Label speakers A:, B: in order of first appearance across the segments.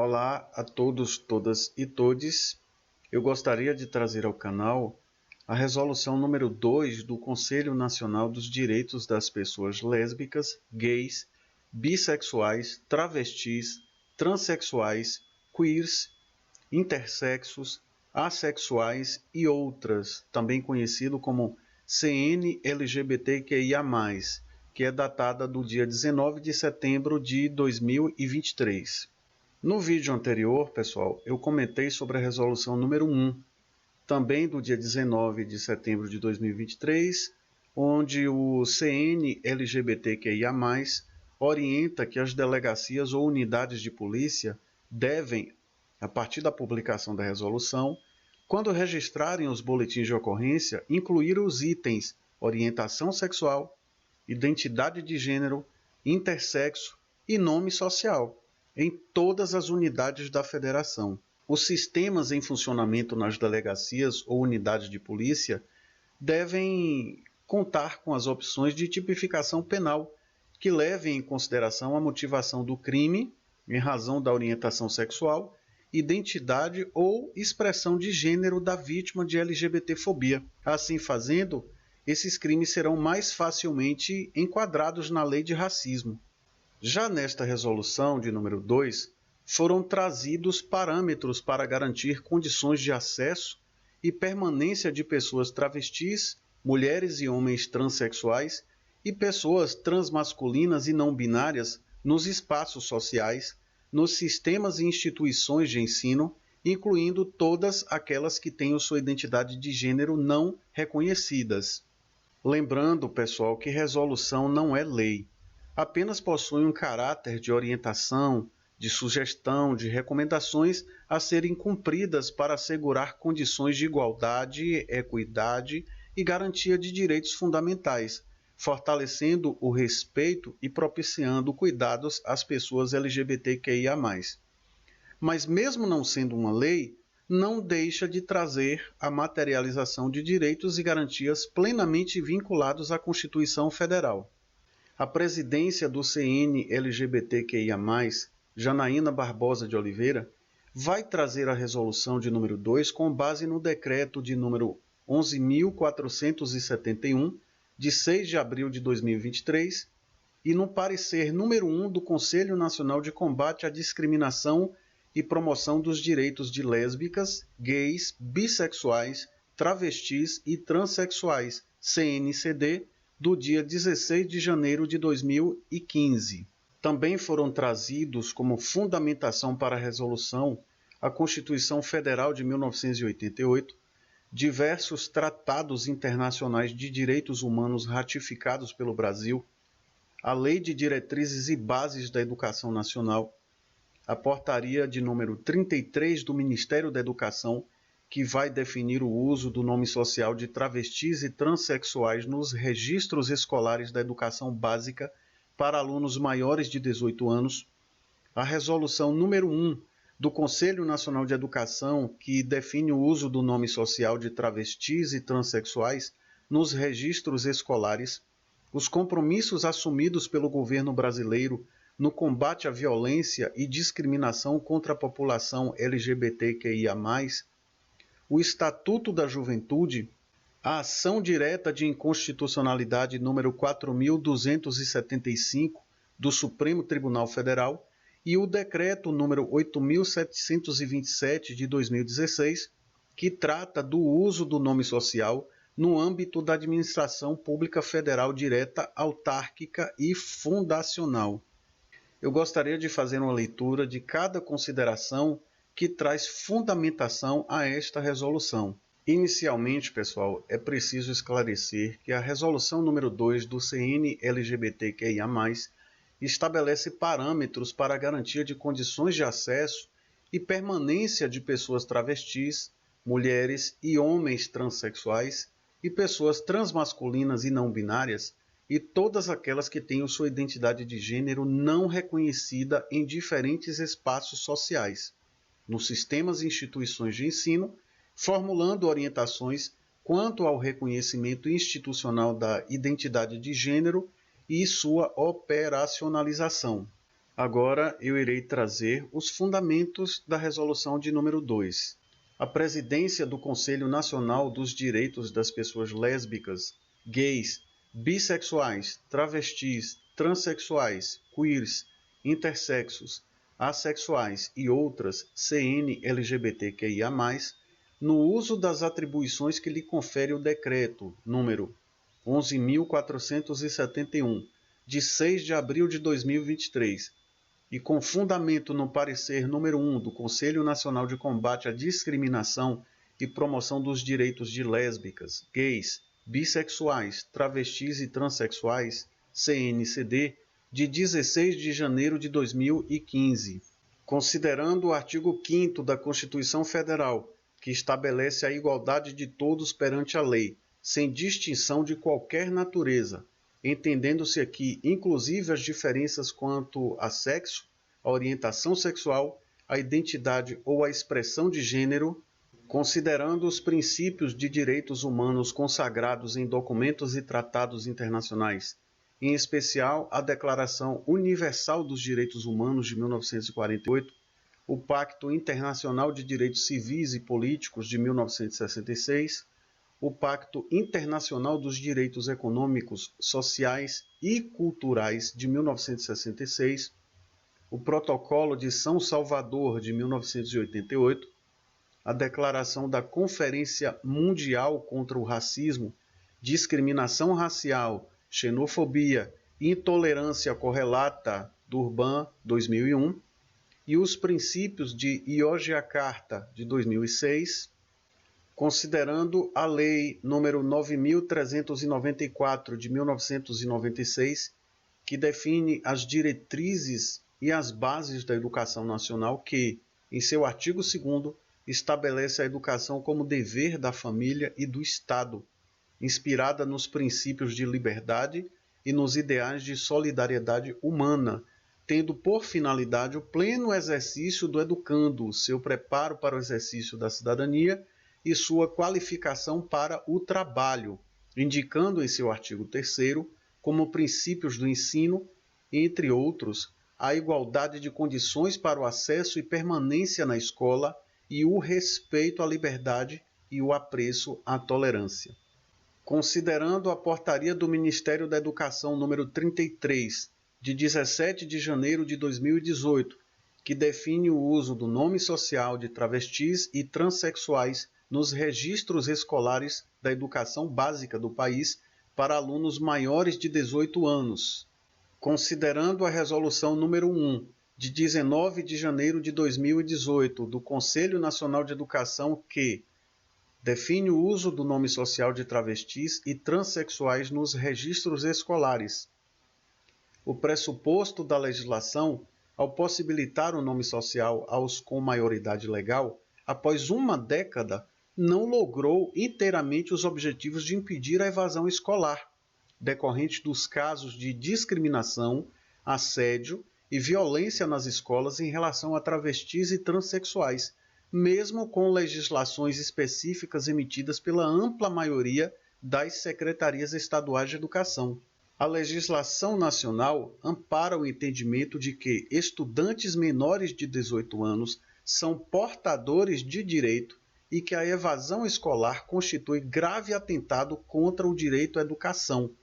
A: Olá a todos, todas e todes. Eu gostaria de trazer ao canal a resolução número 2 do Conselho Nacional dos Direitos das Pessoas Lésbicas, Gays, Bissexuais, Travestis, Transsexuais, Queers, Intersexos, Assexuais e outras, também conhecido como CN-LGBTQIA+, que é datada do dia 19 de setembro de 2023. No vídeo anterior, pessoal, eu comentei sobre a resolução número 1, também do dia 19 de setembro de 2023, onde o CN-LGBTQIA+, orienta que as delegacias ou unidades de polícia devem, a partir da publicação da resolução, quando registrarem os boletins de ocorrência, incluir os itens orientação sexual, identidade de gênero, intersexo e nome social em todas as unidades da federação. Os sistemas em funcionamento nas delegacias ou unidades de polícia devem contar com as opções de tipificação penal que levem em consideração a motivação do crime em razão da orientação sexual, identidade ou expressão de gênero da vítima de LGBTfobia. Assim fazendo, esses crimes serão mais facilmente enquadrados na lei de racismo. Já nesta resolução de número 2, foram trazidos parâmetros para garantir condições de acesso e permanência de pessoas travestis, mulheres e homens transexuais e pessoas transmasculinas e não binárias nos espaços sociais, nos sistemas e instituições de ensino, incluindo todas aquelas que tenham sua identidade de gênero não reconhecidas. Lembrando, pessoal, que resolução não é lei. Apenas possui um caráter de orientação, de sugestão, de recomendações a serem cumpridas para assegurar condições de igualdade, equidade e garantia de direitos fundamentais, fortalecendo o respeito e propiciando cuidados às pessoas LGBTQIA+. Mas mesmo não sendo uma lei, não deixa de trazer a materialização de direitos e garantias plenamente vinculados à Constituição Federal. A presidência do CN-LGBTQIA+, Janaína Barbosa de Oliveira, vai trazer a resolução de número 2 com base no decreto de número 11.471, de 6 de abril de 2023, e no parecer número 1 do Conselho Nacional de Combate à Discriminação e Promoção dos Direitos de Lésbicas, Gays, Bissexuais, Travestis e Transsexuais, CNCD, do dia 16 de janeiro de 2015. Também foram trazidos como fundamentação para a resolução a Constituição Federal de 1988, diversos tratados internacionais de direitos humanos ratificados pelo Brasil, a Lei de Diretrizes e Bases da Educação Nacional, a Portaria de número 33 do Ministério da Educação, que vai definir o uso do nome social de travestis e transexuais nos registros escolares da educação básica para alunos maiores de 18 anos, a resolução número 1 do Conselho Nacional de Educação, que define o uso do nome social de travestis e transexuais nos registros escolares, os compromissos assumidos pelo governo brasileiro no combate à violência e discriminação contra a população LGBTQIA+, o Estatuto da Juventude, a ação direta de inconstitucionalidade número 4.275 do Supremo Tribunal Federal e o decreto número 8.727 de 2016, que trata do uso do nome social no âmbito da administração pública federal direta, autárquica e fundacional. Eu gostaria de fazer uma leitura de cada consideração que traz fundamentação a esta resolução. Inicialmente, pessoal, é preciso esclarecer que a resolução número 2 do CN-LGBTQIA+, estabelece parâmetros para a garantia de condições de acesso e permanência de pessoas travestis, mulheres e homens transexuais e pessoas transmasculinas e não binárias e todas aquelas que tenham sua identidade de gênero não reconhecida em diferentes espaços sociais, nos sistemas e instituições de ensino, formulando orientações quanto ao reconhecimento institucional da identidade de gênero e sua operacionalização. Agora eu irei trazer os fundamentos da resolução de número 2. A presidência do Conselho Nacional dos Direitos das Pessoas Lésbicas, Gays, Bissexuais, Travestis, Transsexuais, Queers, Intersexos, Assexuais e outras CN-LGBTQIA+, no uso das atribuições que lhe confere o Decreto número 11.471, de 6 de abril de 2023, e com fundamento no parecer número 1 do Conselho Nacional de Combate à Discriminação e Promoção dos Direitos de Lésbicas, Gays, Bissexuais, Travestis e Transsexuais, CNCD, de 16 de janeiro de 2015, considerando o artigo 5º da Constituição Federal, que estabelece a igualdade de todos perante a lei, sem distinção de qualquer natureza, entendendo-se aqui inclusive as diferenças quanto a sexo, a orientação sexual, a identidade ou a expressão de gênero, considerando os princípios de direitos humanos consagrados em documentos e tratados internacionais, em especial a Declaração Universal dos Direitos Humanos de 1948, o Pacto Internacional de Direitos Civis e Políticos de 1966, o Pacto Internacional dos Direitos Econômicos, Sociais e Culturais de 1966, o Protocolo de São Salvador de 1988, a Declaração da Conferência Mundial contra o Racismo, Discriminação Racial, Xenofobia e Intolerância Correlata, Durban 2001, e os princípios de Yogyakarta de 2006, considerando a Lei nº 9.394 de 1996, que define as diretrizes e as bases da educação nacional, que, em seu artigo 2º, estabelece a educação como dever da família e do Estado, inspirada nos princípios de liberdade e nos ideais de solidariedade humana, tendo por finalidade o pleno exercício do educando, seu preparo para o exercício da cidadania e sua qualificação para o trabalho, indicando em seu artigo 3º, como princípios do ensino, entre outros, a igualdade de condições para o acesso e permanência na escola e o respeito à liberdade e o apreço à tolerância. Considerando a portaria do Ministério da Educação número 33, de 17 de janeiro de 2018, que define o uso do nome social de travestis e transexuais nos registros escolares da educação básica do país para alunos maiores de 18 anos. Considerando a Resolução número 1, de 19 de janeiro de 2018, do Conselho Nacional de Educação, que define o uso do nome social de travestis e transexuais nos registros escolares. O pressuposto da legislação, ao possibilitar o nome social aos com maioridade legal, após uma década, não logrou inteiramente os objetivos de impedir a evasão escolar, decorrente dos casos de discriminação, assédio e violência nas escolas em relação a travestis e transexuais, mesmo com legislações específicas emitidas pela ampla maioria das secretarias estaduais de educação. A legislação nacional ampara o entendimento de que estudantes menores de 18 anos são portadores de direito e que a evasão escolar constitui grave atentado contra o direito à educação.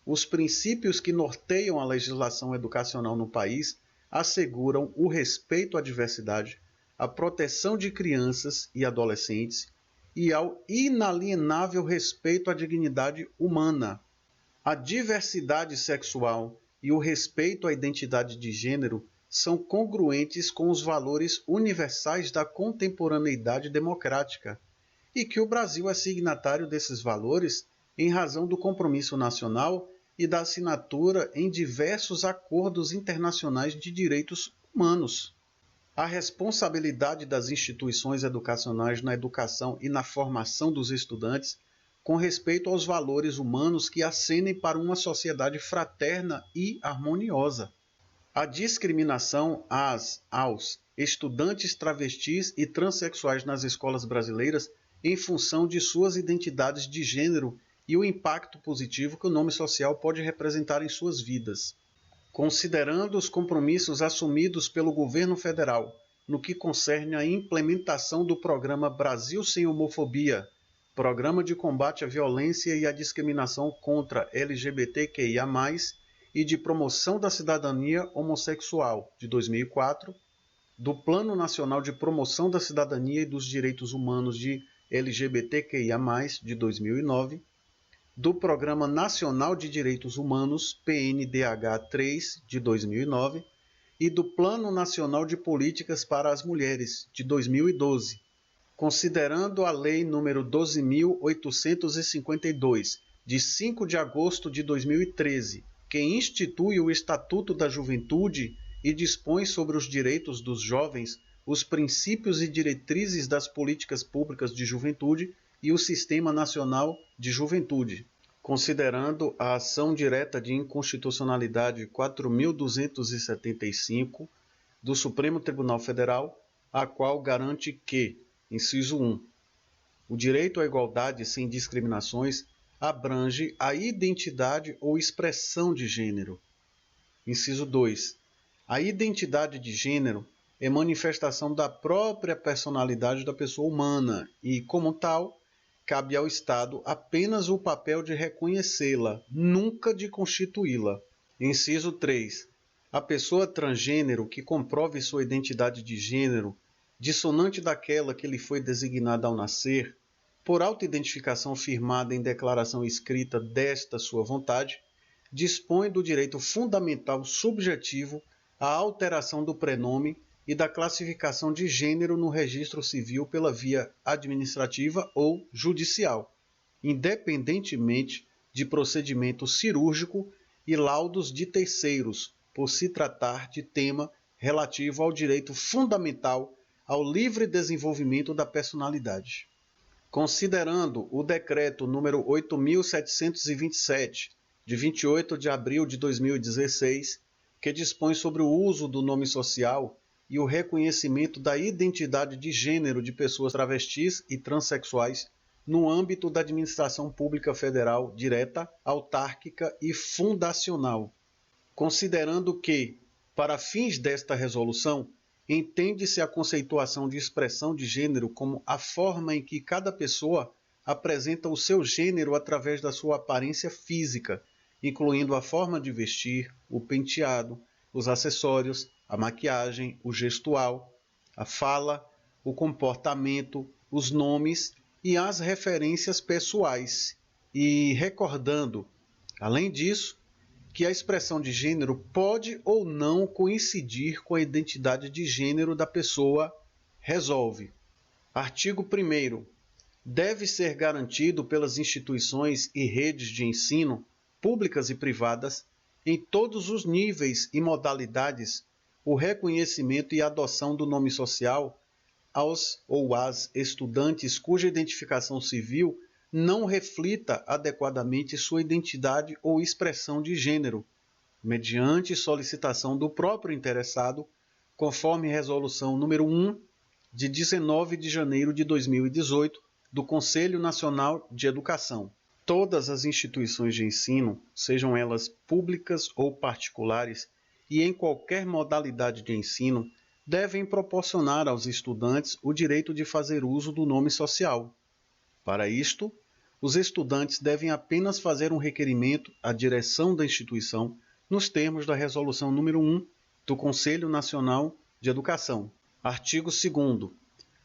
A: Os princípios que norteiam a legislação educacional no país asseguram o respeito à diversidade, a proteção de crianças e adolescentes e ao inalienável respeito à dignidade humana. A diversidade sexual e o respeito à identidade de gênero são congruentes com os valores universais da contemporaneidade democrática e que o Brasil é signatário desses valores em razão do compromisso nacional e da assinatura em diversos acordos internacionais de direitos humanos. A responsabilidade das instituições educacionais na educação e na formação dos estudantes com respeito aos valores humanos que acenem para uma sociedade fraterna e harmoniosa. A discriminação aos estudantes travestis e transexuais nas escolas brasileiras em função de suas identidades de gênero e o impacto positivo que o nome social pode representar em suas vidas. considerando os compromissos assumidos pelo governo federal no que concerne à implementação do programa Brasil Sem Homofobia, Programa de Combate à Violência e à Discriminação contra LGBTQIA+, e de Promoção da Cidadania Homossexual, de 2004, do Plano Nacional de Promoção da Cidadania e dos Direitos Humanos de LGBTQIA+, de 2009, do Programa Nacional de Direitos Humanos, PNDH3, de 2009, e do Plano Nacional de Políticas para as Mulheres, de 2012, considerando a Lei nº 12.852, de 5 de agosto de 2013, que institui o Estatuto da Juventude e dispõe sobre os direitos dos jovens, os princípios e diretrizes das políticas públicas de juventude e o Sistema Nacional de Juventude, considerando a ação direta de inconstitucionalidade 4.275 do Supremo Tribunal Federal, a qual garante que, inciso 1, o direito à igualdade sem discriminações abrange a identidade ou expressão de gênero. Inciso 2, a identidade de gênero é manifestação da própria personalidade da pessoa humana e, como tal, cabe ao Estado apenas o papel de reconhecê-la, nunca de constituí-la. Inciso 3. A pessoa transgênero que comprove sua identidade de gênero, dissonante daquela que lhe foi designada ao nascer, por autoidentificação firmada em declaração escrita desta sua vontade, dispõe do direito fundamental subjetivo à alteração do prenome e da classificação de gênero no registro civil pela via administrativa ou judicial, independentemente de procedimento cirúrgico e laudos de terceiros, por se tratar de tema relativo ao direito fundamental ao livre desenvolvimento da personalidade. Considerando o Decreto nº 8.727, de 28 de abril de 2016, que dispõe sobre o uso do nome social e o reconhecimento da identidade de gênero de pessoas travestis e transexuais no âmbito da administração pública federal direta, autárquica e fundacional. Considerando que, para fins desta resolução, entende-se a conceituação de expressão de gênero como a forma em que cada pessoa apresenta o seu gênero através da sua aparência física, incluindo a forma de vestir, o penteado, os acessórios, a maquiagem, o gestual, a fala, o comportamento, os nomes e as referências pessoais. E recordando, além disso, que a expressão de gênero pode ou não coincidir com a identidade de gênero da pessoa, resolve. Artigo 1º. Deve ser garantido pelas instituições e redes de ensino, públicas e privadas, em todos os níveis e modalidades, o reconhecimento e adoção do nome social aos ou às estudantes cuja identificação civil não reflita adequadamente sua identidade ou expressão de gênero, mediante solicitação do próprio interessado, conforme Resolução nº 1, de 19 de janeiro de 2018, do Conselho Nacional de Educação. Todas as instituições de ensino, sejam elas públicas ou particulares, e em qualquer modalidade de ensino, devem proporcionar aos estudantes o direito de fazer uso do nome social. Para isto, os estudantes devem apenas fazer um requerimento à direção da instituição nos termos da Resolução nº 1 do Conselho Nacional de Educação. Artigo 2º.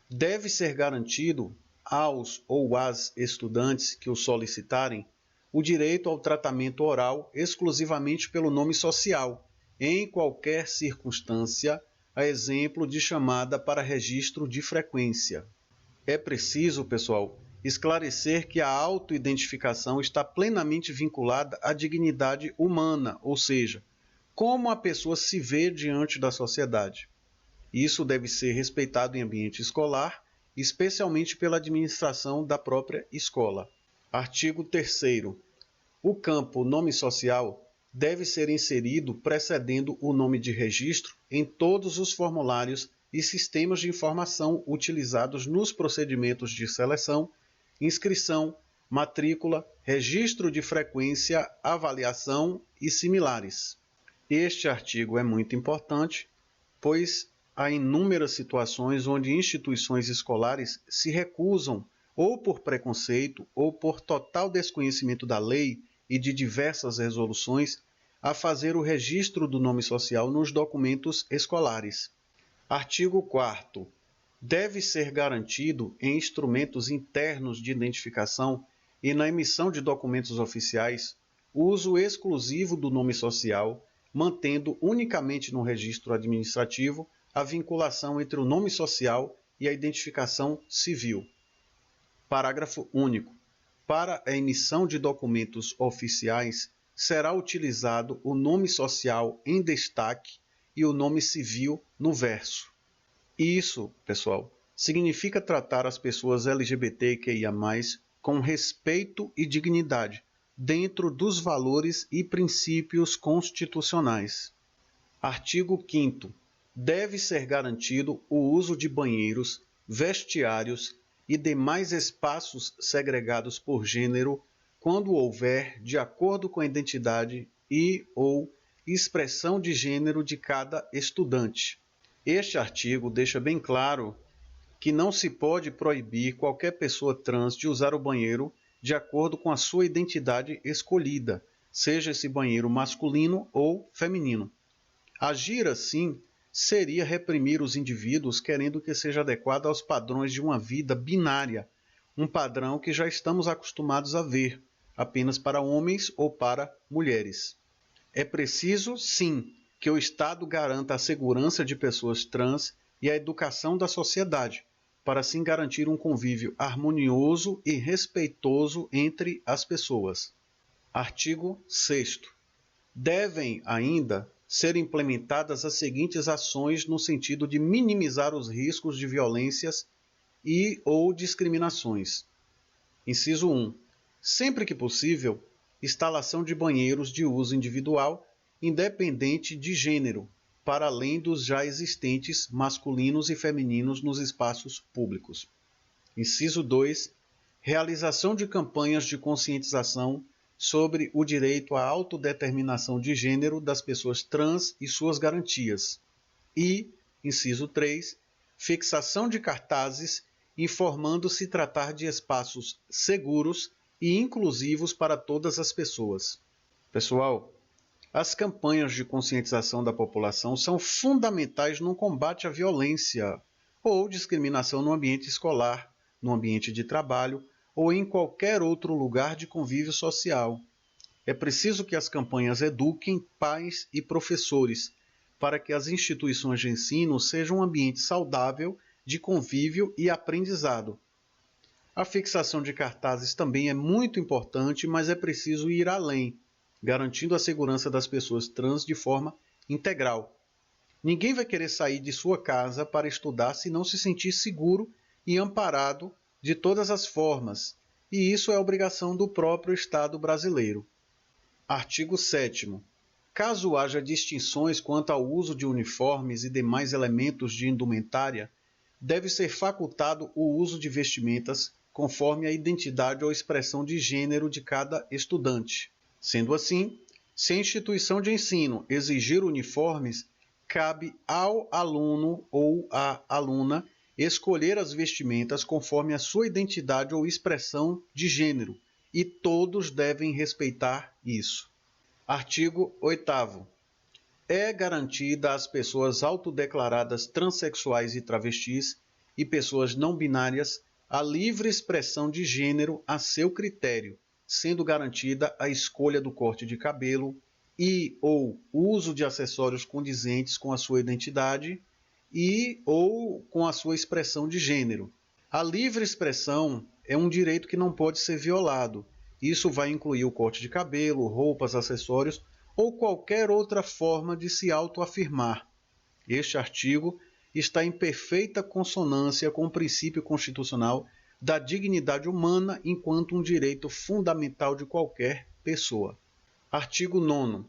A: Deve ser garantido aos ou às estudantes que o solicitarem o direito ao tratamento oral exclusivamente pelo nome social, em qualquer circunstância, a exemplo de chamada para registro de frequência. É preciso, pessoal, esclarecer que a autoidentificação está plenamente vinculada à dignidade humana, ou seja, como a pessoa se vê diante da sociedade. Isso deve ser respeitado em ambiente escolar, especialmente pela administração da própria escola. Artigo 3º. O campo nome social deve ser inserido precedendo o nome de registro em todos os formulários e sistemas de informação utilizados nos procedimentos de seleção, inscrição, matrícula, registro de frequência, avaliação e similares. Este artigo é muito importante, pois há inúmeras situações onde instituições escolares se recusam, ou por preconceito, ou por total desconhecimento da lei e de diversas resoluções, a fazer o registro do nome social nos documentos escolares. Artigo 4º. Deve ser garantido em instrumentos internos de identificação e na emissão de documentos oficiais o uso exclusivo do nome social, mantendo unicamente no registro administrativo a vinculação entre o nome social e a identificação civil. Parágrafo único. Para a emissão de documentos oficiais, será utilizado o nome social em destaque e o nome civil no verso. Isso, pessoal, significa tratar as pessoas LGBTQIA+, com respeito e dignidade, dentro dos valores e princípios constitucionais. Artigo 5º. Deve ser garantido o uso de banheiros, vestiários e demais espaços segregados por gênero, quando houver, de acordo com a identidade e/ou expressão de gênero de cada estudante. Este artigo deixa bem claro que não se pode proibir qualquer pessoa trans de usar o banheiro de acordo com a sua identidade escolhida, seja esse banheiro masculino ou feminino. Agir assim seria reprimir os indivíduos querendo que seja adequado aos padrões de uma vida binária, um padrão que já estamos acostumados a ver, apenas para homens ou para mulheres. É preciso, sim, que o Estado garanta a segurança de pessoas trans e a educação da sociedade, para assim garantir um convívio harmonioso e respeitoso entre as pessoas. Artigo 6º. Devem ainda ser implementadas as seguintes ações no sentido de minimizar os riscos de violências e/ou discriminações. Inciso 1. Sempre que possível, instalação de banheiros de uso individual, independente de gênero, para além dos já existentes masculinos e femininos nos espaços públicos. Inciso 2. Realização de campanhas de conscientização sobre o direito à autodeterminação de gênero das pessoas trans e suas garantias. E, inciso 3, fixação de cartazes informando se tratar de espaços seguros e inclusivos para todas as pessoas. Pessoal, as campanhas de conscientização da população são fundamentais no combate à violência ou discriminação no ambiente escolar, no ambiente de trabalho ou em qualquer outro lugar de convívio social. É preciso que as campanhas eduquem pais e professores, para que as instituições de ensino sejam um ambiente saudável de convívio e aprendizado. A fixação de cartazes também é muito importante, mas é preciso ir além, garantindo a segurança das pessoas trans de forma integral. Ninguém vai querer sair de sua casa para estudar se não se sentir seguro e amparado de todas as formas, e isso é obrigação do próprio Estado brasileiro. Artigo 7º. Caso haja distinções quanto ao uso de uniformes e demais elementos de indumentária, deve ser facultado o uso de vestimentas conforme a identidade ou expressão de gênero de cada estudante. Sendo assim, se a instituição de ensino exigir uniformes, cabe ao aluno ou à aluna escolher as vestimentas conforme a sua identidade ou expressão de gênero, e todos devem respeitar isso. Artigo 8º. É garantida às pessoas autodeclaradas transexuais e travestis e pessoas não binárias a livre expressão de gênero a seu critério, sendo garantida a escolha do corte de cabelo e/ou uso de acessórios condizentes com a sua identidade e/ou com a sua expressão de gênero. A livre expressão é um direito que não pode ser violado. Isso vai incluir o corte de cabelo, roupas, acessórios ou qualquer outra forma de se autoafirmar. Este artigo está em perfeita consonância com o princípio constitucional da dignidade humana enquanto um direito fundamental de qualquer pessoa. Artigo 9º.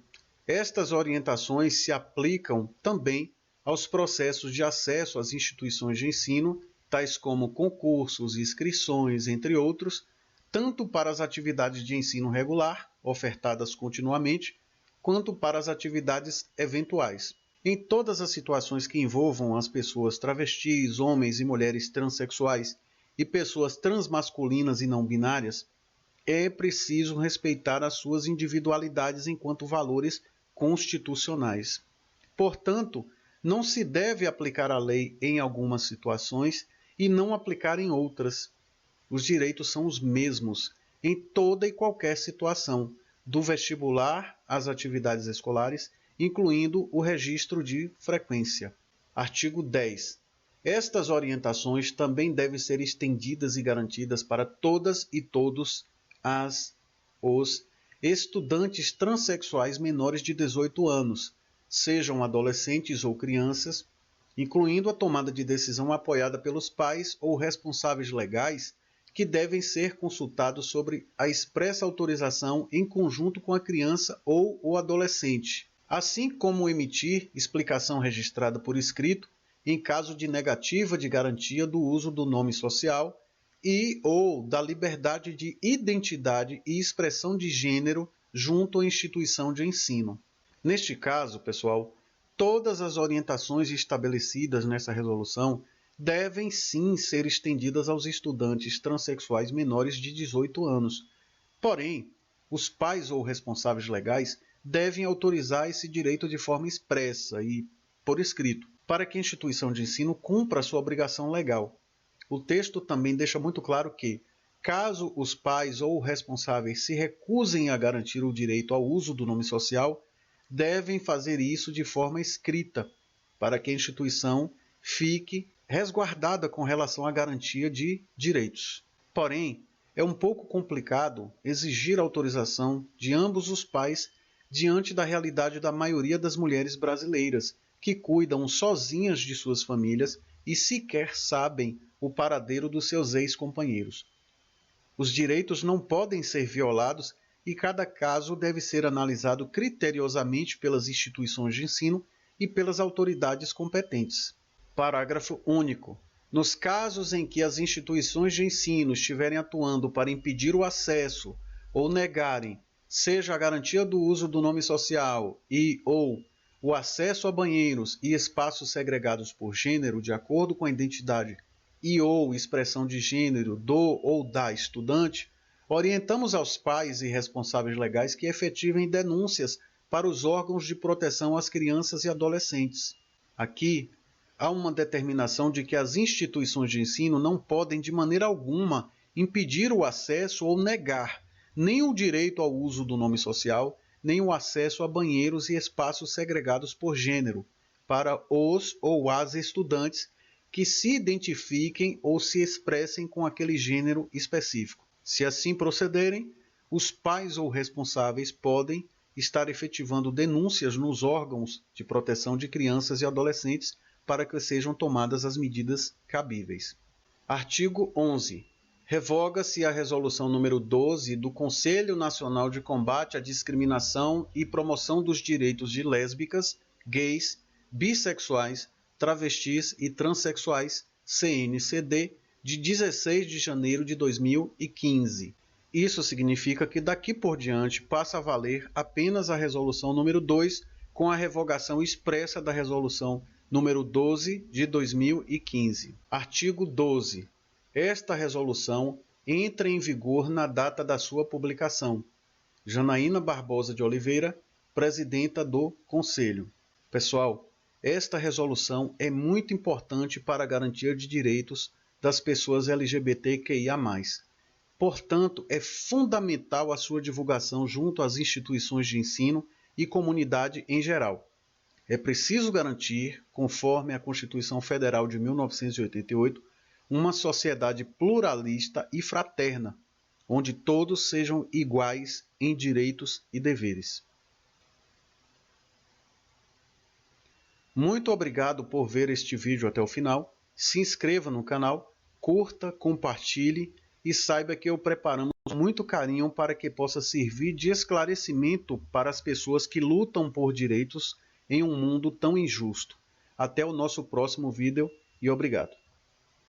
A: Estas orientações se aplicam também aos processos de acesso às instituições de ensino, tais como concursos, inscrições, entre outros, tanto para as atividades de ensino regular, ofertadas continuamente, quanto para as atividades eventuais. Em todas as situações que envolvam as pessoas travestis, homens e mulheres transexuais e pessoas transmasculinas e não binárias, é preciso respeitar as suas individualidades enquanto valores constitucionais. Portanto, não se deve aplicar a lei em algumas situações e não aplicar em outras. Os direitos são os mesmos em toda e qualquer situação, do vestibular às atividades escolares, incluindo o registro de frequência. Artigo 10. Estas orientações também devem ser estendidas e garantidas para todas e todos os estudantes transexuais menores de 18 anos, sejam adolescentes ou crianças, incluindo a tomada de decisão apoiada pelos pais ou responsáveis legais, que devem ser consultados sobre a expressa autorização em conjunto com a criança ou o adolescente, assim como emitir explicação registrada por escrito em caso de negativa de garantia do uso do nome social e ou da liberdade de identidade e expressão de gênero junto à instituição de ensino. Neste caso, pessoal, todas as orientações estabelecidas nessa resolução devem sim ser estendidas aos estudantes transexuais menores de 18 anos. Porém, os pais ou responsáveis legais devem autorizar esse direito de forma expressa e por escrito, para que a instituição de ensino cumpra a sua obrigação legal. O texto também deixa muito claro que, caso os pais ou responsáveis se recusem a garantir o direito ao uso do nome social, devem fazer isso de forma escrita, para que a instituição fique resguardada com relação à garantia de direitos. Porém, é um pouco complicado exigir autorização de ambos os pais diante da realidade da maioria das mulheres brasileiras, que cuidam sozinhas de suas famílias e sequer sabem o paradeiro dos seus ex-companheiros. Os direitos não podem ser violados e cada caso deve ser analisado criteriosamente pelas instituições de ensino e pelas autoridades competentes. Parágrafo único. Nos casos em que as instituições de ensino estiverem atuando para impedir o acesso ou negarem, seja a garantia do uso do nome social e ou o acesso a banheiros e espaços segregados por gênero de acordo com a identidade e ou expressão de gênero do ou da estudante, orientamos aos pais e responsáveis legais que efetivem denúncias para os órgãos de proteção às crianças e adolescentes. Aqui, há uma determinação de que as instituições de ensino não podem, de maneira alguma, impedir o acesso ou negar nem o direito ao uso do nome social, nem o acesso a banheiros e espaços segregados por gênero, para os ou as estudantes que se identifiquem ou se expressem com aquele gênero específico. Se assim procederem, os pais ou responsáveis podem estar efetivando denúncias nos órgãos de proteção de crianças e adolescentes para que sejam tomadas as medidas cabíveis. Artigo 11. Revoga-se a Resolução número 12 do Conselho Nacional de Combate à Discriminação e Promoção dos Direitos de Lésbicas, Gays, Bissexuais, Travestis e Transsexuais, CNCD, de 16 de janeiro de 2015. Isso significa que daqui por diante passa a valer apenas a Resolução número 2, com a revogação expressa da Resolução número 12 de 2015. Artigo 12. Esta resolução entra em vigor na data da sua publicação. Janaína Barbosa de Oliveira, presidenta do Conselho. Pessoal, esta resolução é muito importante para a garantia de direitos das pessoas LGBTQIA+. Portanto, é fundamental a sua divulgação junto às instituições de ensino e comunidade em geral. É preciso garantir, conforme a Constituição Federal de 1988, uma sociedade pluralista e fraterna, onde todos sejam iguais em direitos e deveres. Muito obrigado por ver este vídeo até o final. Se inscreva no canal, curta, compartilhe e saiba que eu preparamos muito carinho para que possa servir de esclarecimento para as pessoas que lutam por direitos em um mundo tão injusto. Até o nosso próximo vídeo e obrigado.